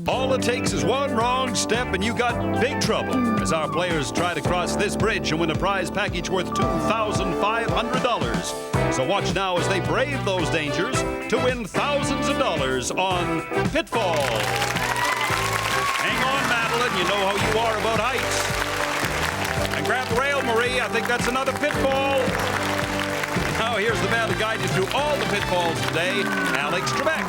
All it takes is one wrong step and you got big trouble as our players try to cross this bridge and win a prize package worth $2,500. So watch now as they brave those dangers to win thousands of dollars on Pitfall. Hang on, Madeline. You know how you are about heights. And grab the rail, Marie. I think that's another pitfall. Now here's the man to guide you through all the pitfalls today, Alex Trebek.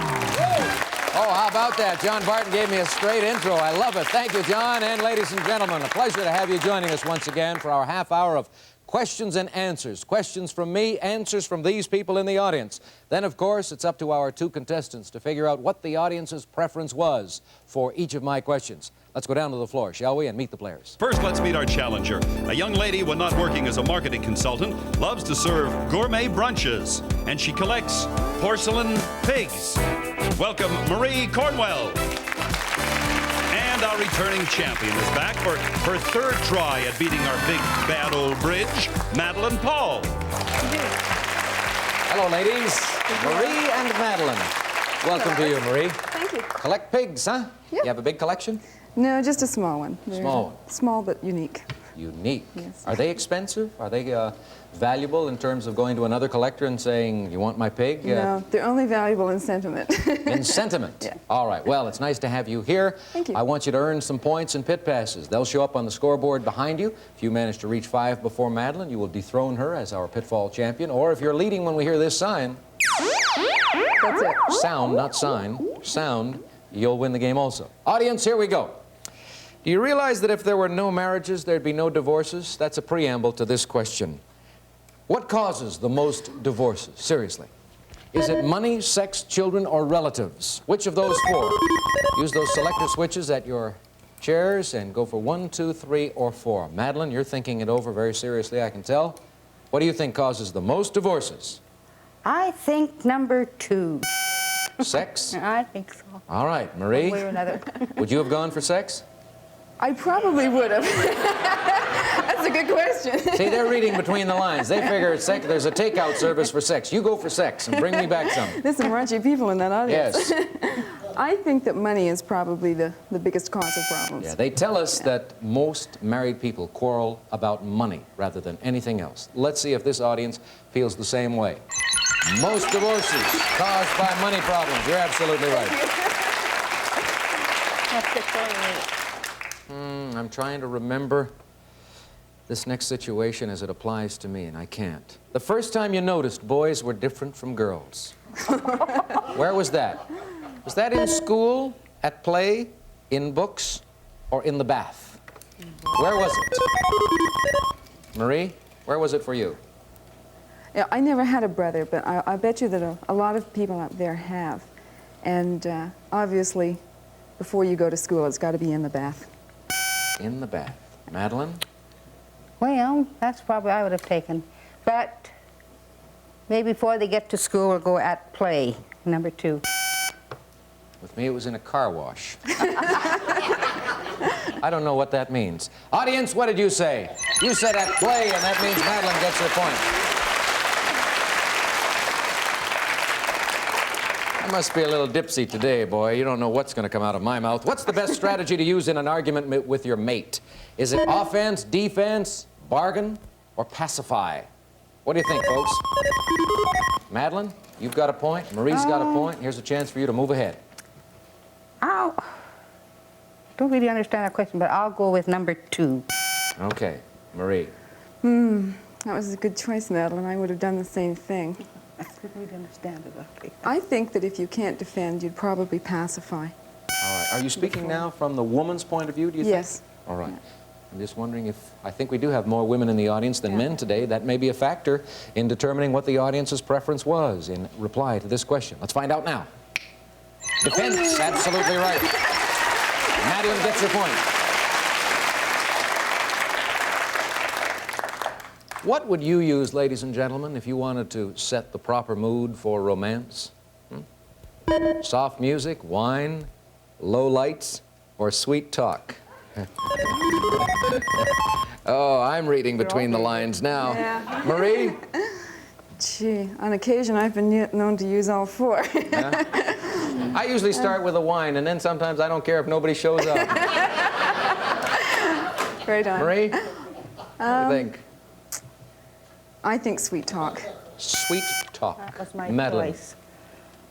Oh, how about that? John Barton gave me a straight intro. I love it. Thank you, John. And ladies and gentlemen, a pleasure to have you joining us once again for our half hour of questions and answers. Questions from me, answers from these people in the audience. Then, of course, it's up to our two contestants to figure out what the audience's preference was for each of my questions. Let's go down to the floor, shall we, and meet the players. First, let's meet our challenger. A young lady, when not working as a marketing consultant, loves to serve gourmet brunches, and she collects porcelain pigs. Welcome, Marie Cornwell. And our returning champion is back for her third try at beating our big, bad old bridge, Madeline Paul. Hello, ladies. Marie and Madeline. Welcome to you, Marie. Thank you. Collect pigs, huh? Yep. You have a big collection? No, just a small one. Small one. Small but unique. Unique. Yes. Are they expensive? Are they valuable in terms of going to another collector and saying, you want my pig? No, they're only valuable in sentiment. In sentiment? Yeah. All right. Well, it's nice to have you here. Thank you. I want you to earn some points and pit passes. They'll show up on the scoreboard behind you. If you manage to reach 5 before Madeline, you will dethrone her as our Pitfall champion. Or if you're leading when we hear this sign... That's it. Sound, not sign. Sound, you'll win the game also. Audience, here we go. Do you realize that if there were no marriages, there'd be no divorces? That's a preamble to this question. What causes the most divorces? Seriously. Is it money, sex, children, or relatives? Which of those four? Use those selector switches at your chairs and go for 1, 2, 3, or 4. Madeline, you're thinking it over very seriously, I can tell. What do you think causes the most divorces? I think number 2. Sex? I think so. All right, Marie. One way or another. Would you have gone for sex? I probably would have. That's a good question. See, they're reading between the lines. They figure there's a takeout service for sex. You go for sex and bring me back some. There's some raunchy people in that audience. Yes. I think that money is probably the biggest cause of problems. Yeah, they tell us that most married people quarrel about money rather than anything else. Let's see if this audience feels the same way. Most divorces caused by money problems. You're absolutely right. I'm trying to remember this next situation as it applies to me, and I can't. The first time you noticed boys were different from girls. Where was that? Was that in school, at play, in books, or in the bath? Where was it? Marie, where was it for you? Yeah, I never had a brother, but I bet you that a lot of people out there have. And obviously, before you go to school, it's got to be in the bath. In the bath. Madeline? Well, that's probably I would have taken. But maybe before they get to school, we'll go at play, number 2. With me, it was in a car wash. I don't know what that means. Audience, what did you say? You said at play, and that means Madeline gets her point. I must be a little dipsy today, boy. You don't know what's going to come out of my mouth. What's the best strategy to use in an argument with your mate? Is it offense, defense, bargain, or pacify? What do you think, folks? Madeline, you've got a point. Marie's got a point. Here's a chance for you to move ahead. I don't really understand that question, but I'll go with number 2. Okay. Marie. That was a good choice, Madeline. I would have done the same thing. I couldn't really understand it. Okay. I think that if you can't defend, you'd probably pacify. All right. Are you speaking now from the woman's point of view, do you think? Yes. All right. I'm just wondering if, I think we do have more women in the audience than men today. That may be a factor in determining what the audience's preference was in reply to this question. Let's find out now. Defense, absolutely right. Madeline gets your point. What would you use, ladies and gentlemen, if you wanted to set the proper mood for romance? Soft music, wine, low lights, or sweet talk? Oh, I'm reading between the lines now. Yeah. Marie? Gee, on occasion I've been known to use all 4. I usually start with a wine, and then sometimes I don't care if nobody shows up. Right on. Marie, what do you think? I think sweet talk. Sweet talk. That was my Madeline. choice.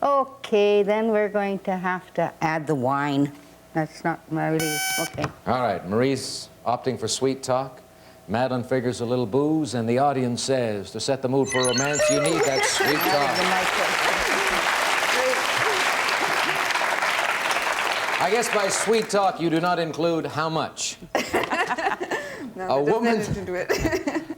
Okay, then we're going to have to add the wine. That's not really, okay. All right, Marie's opting for sweet talk. Madeline figures a little booze, and the audience says, to set the mood for romance, you need that sweet talk. I guess by sweet talk, you do not include how much. No,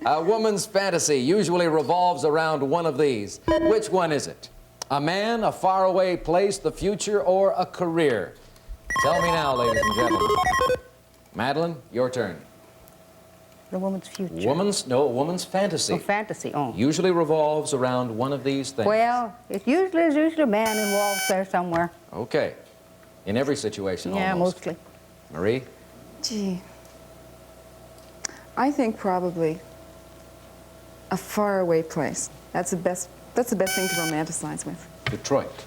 A woman's fantasy usually revolves around one of these. Which one is it? A man, a faraway place, the future, or a career? Tell me now, ladies and gentlemen. Madeline, your turn. The woman's future. A woman's fantasy. Oh, fantasy, oh. Usually revolves around one of these things. Well, there's usually a man involved there somewhere. Okay. In every situation, Yeah, almost. mostly. Marie? Gee. I think probably a faraway place. That's the best thing to romanticize with. Detroit.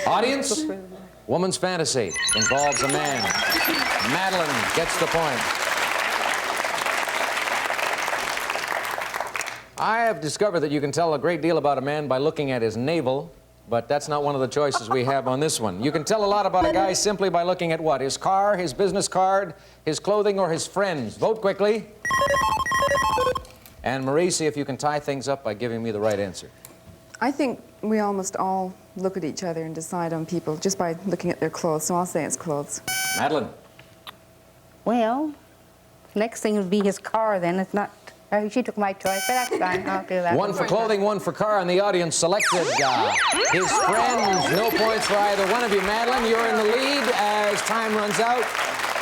Audience? Woman's fantasy involves a man. Madeline gets the point. I have discovered that you can tell a great deal about a man by looking at his navel, but that's not one of the choices we have on this one. You can tell a lot about a guy simply by looking at what? His car, his business card, his clothing, or his friends. Vote quickly. And Marie, see if you can tie things up by giving me the right answer. I think we almost all look at each other and decide on people just by looking at their clothes, so I'll say it's clothes. Madeline? Well, next thing would be his car then. It's not, she took my choice, but that's fine. I'll do that. One for clothing, one for car, and the audience selected his friends. No points for either one of you. Madeline, you're in the lead. As time runs out,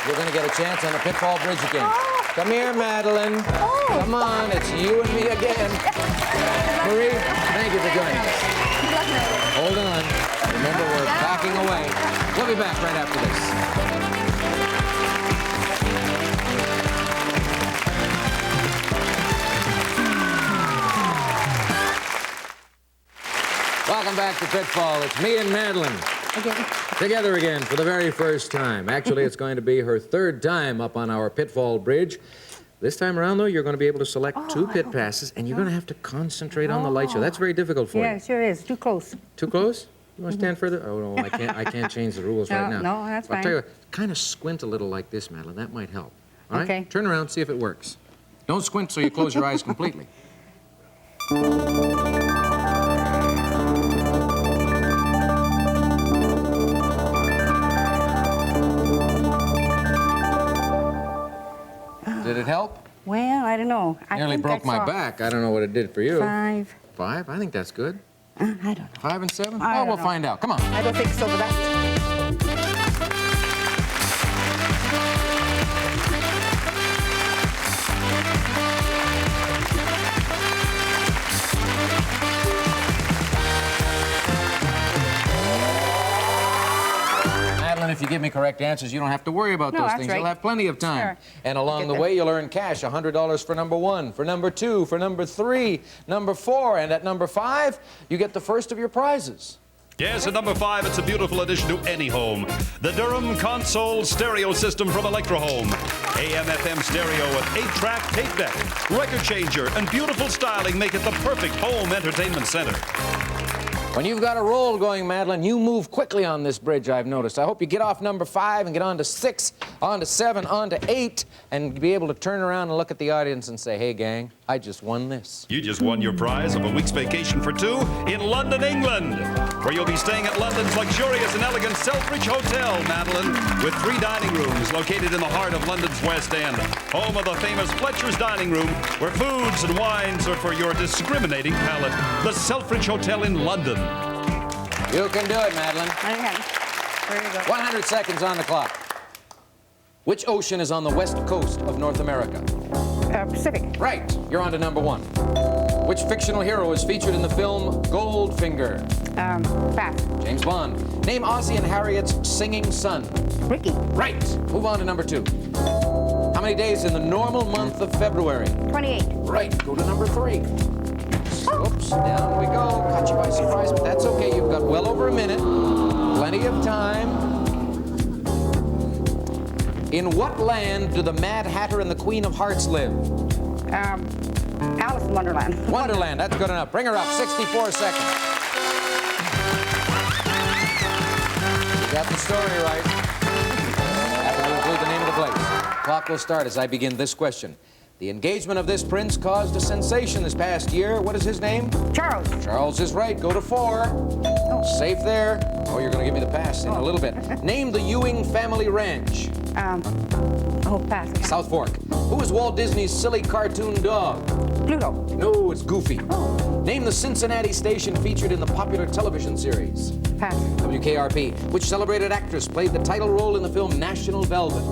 you're going to get a chance on the Pitfall Bridge again. Come here, Madeline. Come on, it's you and me again. Marie, thank you for joining us. Hold on. Remember, we're backing away. We'll be back right after this. Welcome back to Pitfall. It's me and Madeline. Together again for the very first time. Actually, it's going to be her third time up on our Pitfall Bridge. This time around, though, you're going to be able to select two pit passes, and you're going to have to concentrate on the light show. That's very difficult for you. Yeah, it sure is. Too close. Too close? You want to stand further? Oh, no, I can't change the rules right now. No, that's fine. I'll tell you what, kind of squint a little like this, Madeline. That might help. All right? Okay. Turn around, see if it works. Don't squint so you close your eyes completely. Did it help? Well, I don't know. Nearly broke my back. I don't know what it did for you. 5. 5? I think that's good. I don't know. 5 and 7? I Well, don't we'll know. find out. Come on. I don't think so, but that's... Madeline, if you give me correct answers, you don't have to worry about No, those that's things. right. You'll have plenty of time. Sure. And along Get the there. way, you'll earn cash, $100 for number 1, for number 2, for number 3, number 4, and at number 5, you get the first of your prizes. Yes, at number 5, it's a beautiful addition to any home. The Durham Console Stereo System from Electro Home. AM/FM stereo with 8-track tape deck, record changer, and beautiful styling make it the perfect home entertainment center. When you've got a roll going, Madeline, you move quickly on this bridge, I've noticed. I hope you get off number 5 and get on to 6, on to 7, on to 8, and be able to turn around and look at the audience and say, hey, gang, I just won this. You just won your prize of a week's vacation for 2 in London, England, where you'll be staying at London's luxurious and elegant Selfridge Hotel, Madeline, with 3 dining rooms located in the heart of London's West End, home of the famous Fletcher's Dining Room, where foods and wines are for your discriminating palate. The Selfridge Hotel in London. You can do it, Madeline. Okay. There you go. 100 seconds on the clock. Which ocean is on the west coast of North America? Pacific. Right. You're on to number 1. Which fictional hero is featured in the film Goldfinger? Pass. James Bond. Name Ozzie and Harriet's singing son. Ricky. Right. Move on to number 2. How many days in the normal month of February? 28. Right. Go to number 3. Oops, down we go. Caught you by surprise, but that's okay. You've got well over a minute. Plenty of time. In what land do the Mad Hatter and the Queen of Hearts live? Alice in Wonderland. Wonderland, that's good enough. Bring her up, 64 seconds. You got the story right. That will include the name of the place. Clock will start as I begin this question. The engagement of this prince caused a sensation this past year. What is his name? Charles. Charles is right. Go to 4. Safe there. Oh, you're going to give me the pass in a little bit. Name the Ewing family ranch. Pass. South Fork. Who is Walt Disney's silly cartoon dog? Pluto. No, it's Goofy. Name the Cincinnati station featured in the popular television series. Pass. WKRP. Which celebrated actress played the title role in the film National Velvet?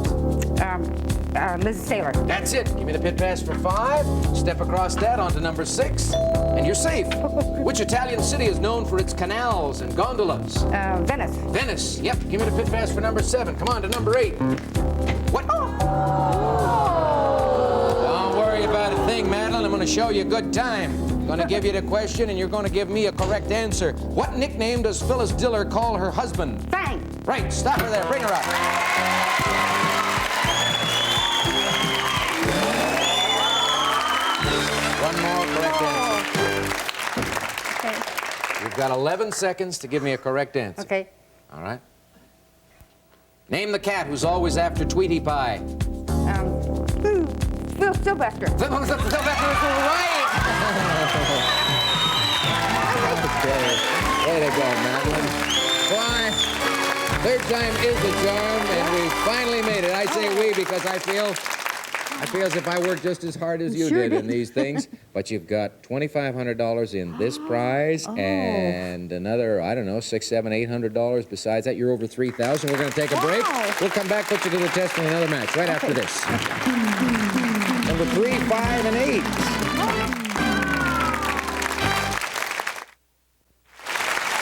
Liz Taylor. That's it. Give me the pit pass for 5. Step across that onto number 6, and you're safe. Which Italian city is known for its canals and gondolas? Venice. Venice. Yep. Give me the pit pass for number 7. Come on to number 8. What? Don't worry about a thing, Madeline. I'm going to show you a good time. I'm going to give you the question, and you're going to give me a correct answer. What nickname does Phyllis Diller call her husband? Fang. Right. Stop her there. Bring her up. One more correct answer. Okay. You've got 11 seconds to give me a correct answer. Okay. All right. Name the cat who's always after Tweety Pie. Sylvester. Sylvester is right. Way to go, Madeline. Why? Third time is the charm, and we finally made it. I say we because I feel as if I worked just as hard as you did in these things. But you've got $2,500 in this prize and another, I don't know, $600, $700, $800 besides that. You're over $3,000. We're going to take a break. We'll come back, put you to the test in another match right after this. Number 3, 5, and 8.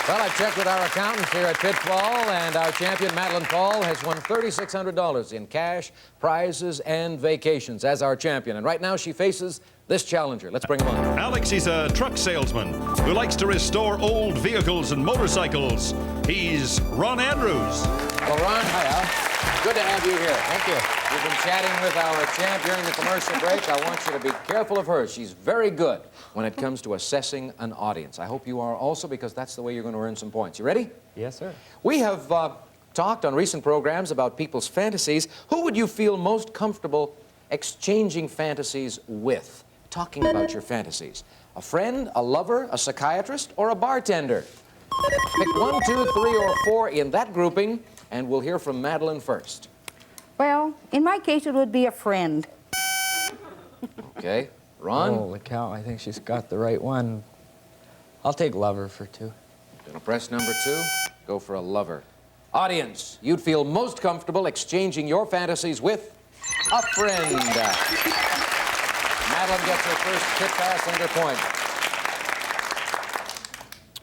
Well, I've checked with our accountants here at Pitfall, and our champion, Madeline Paul, has won $3,600 in cash, prizes, and vacations as our champion. And right now, she faces this challenger. Let's bring him on. Alex is a truck salesman who likes to restore old vehicles and motorcycles. He's Ron Andrews. Well, Ron, hi, Al. Good to have you here. Thank you. We've been chatting with our champ during the commercial break. I want you to be careful of her. She's very good when it comes to assessing an audience. I hope you are also, because that's the way you're going to earn some points. You ready? Yes, sir. We have talked on recent programs about people's fantasies. Who would you feel most comfortable exchanging fantasies with? Talking about your fantasies. A friend, a lover, a psychiatrist, or a bartender? Pick 1, 2, 3, or 4 in that grouping, and we'll hear from Madeline first. Well, in my case, it would be a friend. Okay. Ron? Holy cow, I think she's got the right one. I'll take lover for 2. Gonna press number 2. Go for a lover. Audience, you'd feel most comfortable exchanging your fantasies with a friend. Madeline gets her first pit pass and her point.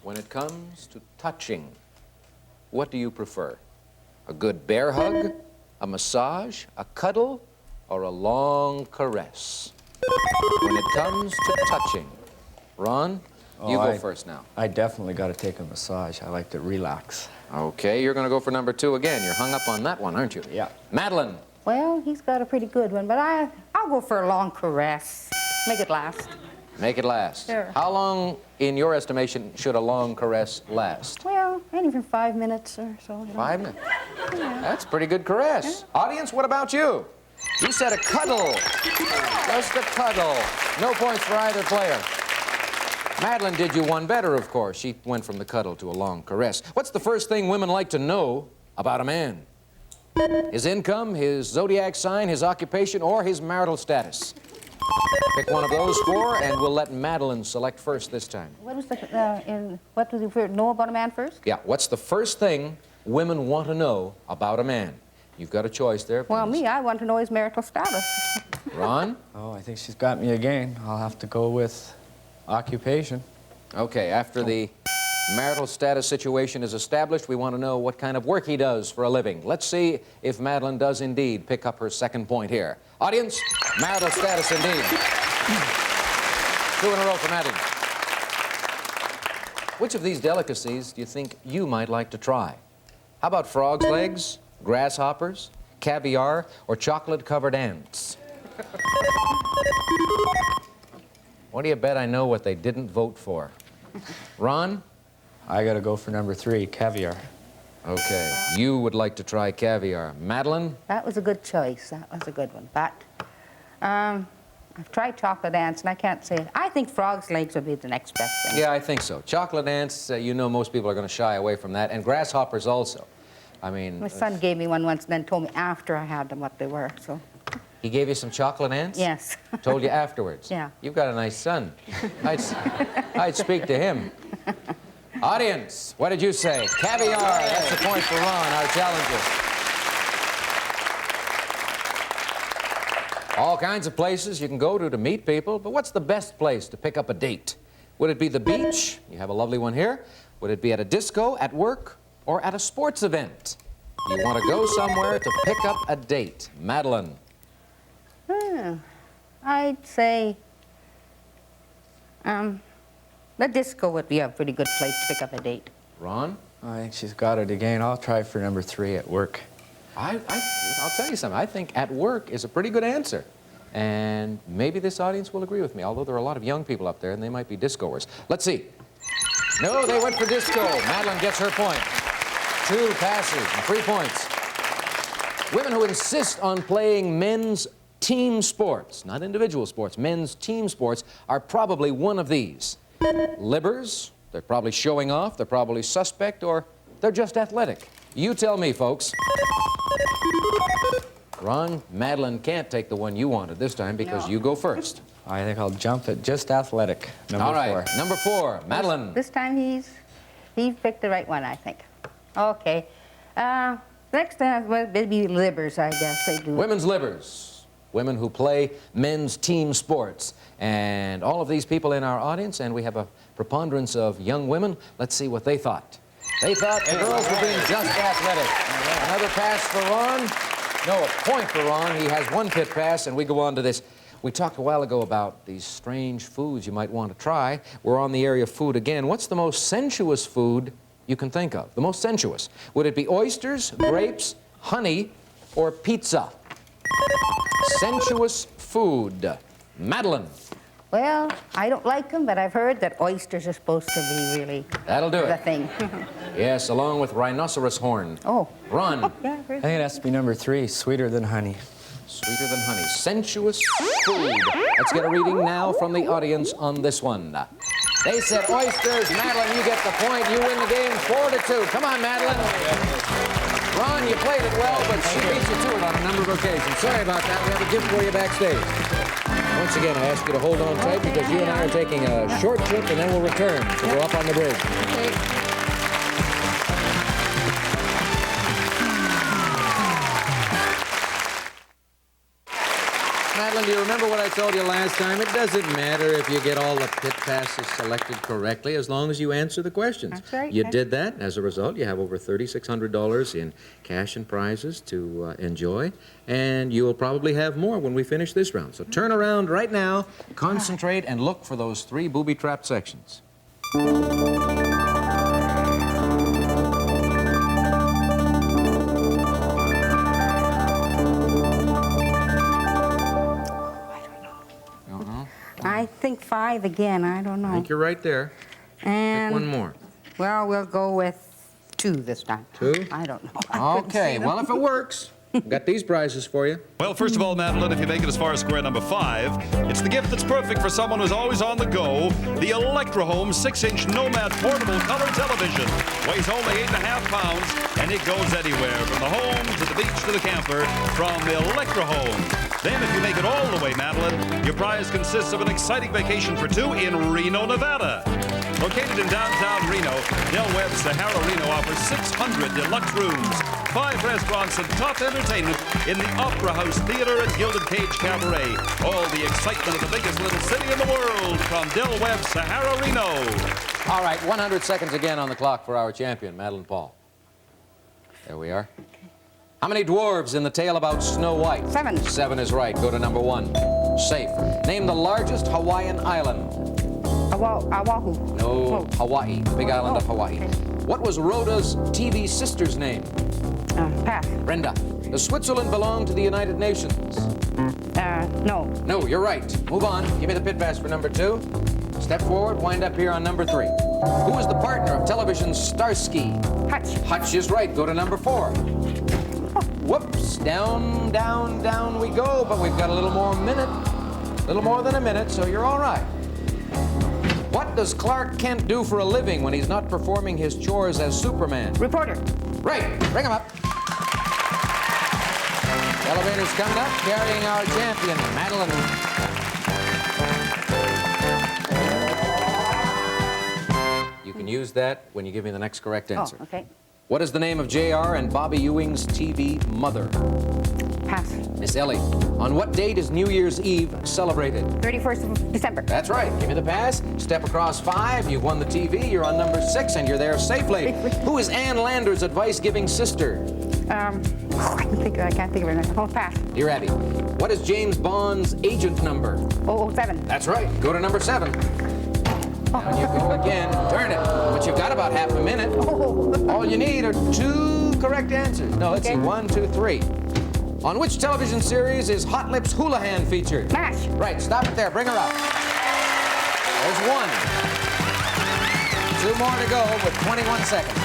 When it comes to touching, what do you prefer? A good bear hug, a massage, a cuddle, or a long caress? When it comes to touching, Ron, you go first now. I definitely got to take a massage. I like to relax. Okay, you're going to go for number 2 again. You're hung up on that one, aren't you? Yeah. Madeline. Well, he's got a pretty good one, but I'll go for a long caress. Make it last. Make it last. Sure. How long, in your estimation, should a long caress last? Well, anything 5 minutes or so. 5 minutes. That's a pretty good caress. Audience, what about you? You said a cuddle. Just a cuddle. No points for either player. Madeline did you one better, of course. She went from the cuddle to a long caress. What's the first thing women like to know about a man? His income, his zodiac sign, his occupation, or his marital status? Pick one of those 4, and we'll let Madeline select first this time. What was what do you know about a man first? Yeah, what's the first thing women want to know about a man? You've got a choice there. Well, please. me, I want to know his marital status. Ron? Oh, I think she's got me again. I'll have to go with occupation. Okay, after the marital status situation is established, we want to know what kind of work he does for a living. Let's see if Madeline does indeed pick up her second point here. Audience, marital status indeed. 2 in a row for Madeline. Which of these delicacies do you think you might like to try? How about frog's legs, grasshoppers, caviar, or chocolate-covered ants? What do you bet I know what they didn't vote for? Ron? I gotta go for number 3, caviar. Okay, you would like to try caviar. Madeline? That was a good choice. That was a good one. But I've tried chocolate ants, and I can't say it. I think frog's legs would be the next best thing. Yeah, I think so. Chocolate ants, you know most people are going to shy away from that. And grasshoppers also. I mean... My son gave me one once and then told me after I had them what they were, so... He gave you some chocolate ants? Yes. Told you afterwards? Yeah. You've got a nice son. I'd speak to him. Audience, what did you say? Caviar. That's the point for Ron, our challenger. All kinds of places you can go to meet people, but what's the best place to pick up a date? Would it be the beach? You have a lovely one here. Would it be at a disco, at work, or at a sports event? You want to go somewhere to pick up a date. Madeline. I'd say the disco would be a pretty good place to pick up a date. Ron? I think she's got it again. I'll try for number 3, at work. I'll tell you something. I think at work is a pretty good answer. And maybe this audience will agree with me, although there are a lot of young people up there and they might be discoers. Let's see. No, they went for disco. Madeline gets her point. 2 passes and 3 points. Women who insist on playing men's team sports, not individual sports, men's team sports, are probably one of these. Libbers, they're probably showing off, they're probably suspect, or they're just athletic. You tell me, folks. Ron, Madeline can't take the one you wanted this time because you go first. I think I'll jump at just athletic, number 4. All right, number 4, Madeline. This time he picked the right one, I think. Okay. Next time, well, maybe libbers, I guess they do. Women's libbers, women who play men's team sports. And all of these people in our audience, and we have a preponderance of young women, let's see what they thought. They thought the girls were being just athletic. Another pass for Ron. No, a point for Ron. He has 1 pit pass, and we go on to this. We talked a while ago about these strange foods you might want to try. We're on the area of food again. What's the most sensuous food you can think of? The most sensuous. Would it be oysters, grapes, honey, or pizza? Sensuous food. Madeline. Well, I don't like them, but I've heard that oysters are supposed to be really That'll do the it. thing. Yes, along with rhinoceros horn. Oh. Ron. Yeah, I've heard I think it has to be number 3, sweeter than honey. Sweeter than honey. Sensuous food. Let's get a reading now from the audience on this one. They said oysters. Madeline, you get the point. You win the game 4-2. Come on, Madeline. Ron, you played it well, but she beat you to it on a number of occasions. Sorry about that. We have a gift for you backstage. Once again, I ask you to hold on tight because you and I are taking a short trip and then we'll return to go up on the bridge. Madeline, do you remember what I told you last time? It doesn't matter if you get all the pit passes selected correctly as long as you answer the questions. That's right. You did that. As a result, you have over $3,600 in cash and prizes to enjoy. And you will probably have more when we finish this round. So turn around right now, concentrate, and look for those 3 booby-trapped sections. I think 5 again. I don't know. I think you're right there. And Pick one more. Well, we'll go with 2 this time. 2? I don't know. I couldn't Okay, see them. well, if it works, we've got these prizes for you. Well, first of all, Madeline, if you make it as far as square number 5, it's the gift that's perfect for someone who's always on the go. The Electro-Home 6-inch Nomad portable color television. Weighs only 8.5 pounds, and it goes anywhere, from the home to the beach to the camper, from the Electro-Home. Then, if you make it all the way, Madeline, your prize consists of an exciting vacation for 2 in Reno, Nevada. Located in downtown Reno, Del Webb Sahara Reno offers 600 deluxe rooms, 5 restaurants, and top entertainment in the Opera House Theater and Gilded Cage Cabaret. All the excitement of the biggest little city in the world from Del Webb Sahara Reno. All right, 100 seconds again on the clock for our champion, Madeline Paul. There we are. How many dwarves in the tale about Snow White? 7. 7 is right. Go to number 1. Safe. Name the largest Hawaiian island. Oahu. No, Hawaii, the big island of Hawaii. Okay. What was Rhoda's TV sister's name? Pass. Brenda. Does Switzerland belong to the United Nations? No. No, you're right. Move on. Give me the pit pass for number 2. Step forward, wind up here on number 3. Who is the partner of television's Starsky? Hutch. Hutch is right. Go to number 4. Whoops. Down, down, down we go, but we've got a little more minute. A little more than a minute, so you're all right. What does Clark Kent do for a living when he's not performing his chores as Superman? Reporter. Right. Bring him up. Elevator's coming up, carrying our champion, Madeline. You can use that when you give me the next correct answer. Oh, okay. What is the name of J.R. and Bobby Ewing's TV mother? Pass. Miss Ellie. On what date is New Year's Eve celebrated? 31st of December. That's right. Give me the pass. Step across 5. You've won the TV. You're on number 6, and you're there safely. Who is Ann Lander's advice-giving sister? I can't think of it. Oh, pass. Dear Abby. What is James Bond's agent number? 007. That's right. Go to number 7. Down you go again. Turn it. But you've got about half a minute. All you need are 2 correct answers. No, let's see. 1, 2, 3. On which television series is Hot Lips Houlihan featured? MASH. Right. Stop it there. Bring her up. There's 1. 2 more to go with 21 seconds.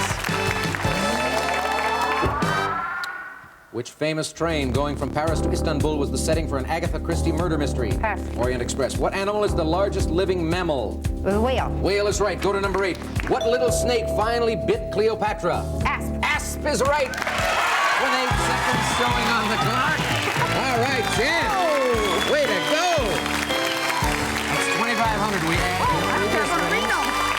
Which famous train going from Paris to Istanbul was the setting for an Agatha Christie murder mystery? Pass. Orient Express. What animal is the largest living mammal? The whale. Whale is right. Go to number 8. What little snake finally bit Cleopatra? Asp. Asp is right. With 8 seconds showing on the clock. All right, Jen. Way to go. That's $2,500.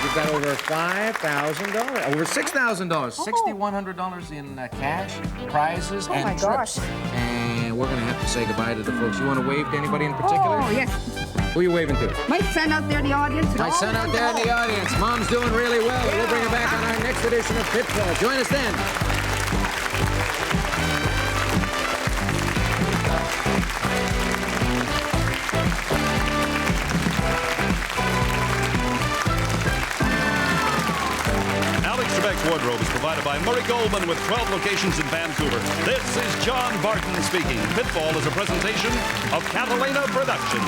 You've got over $5,000, over $6,000, $6,100 in cash, prizes, and my trips. gosh. And we're going to have to say goodbye to the folks. You want to wave to anybody in particular? Oh, yes. Who are you waving to? My son out there in the audience. My son out there in the audience. Mom's doing really well. We'll bring her back on our next edition of Pitfall. Join us then. Alex Trebek's wardrobe is provided by Murray Goldman with 12 locations in Vancouver. This is John Barton speaking. Pitfall is a presentation of Catalina Productions.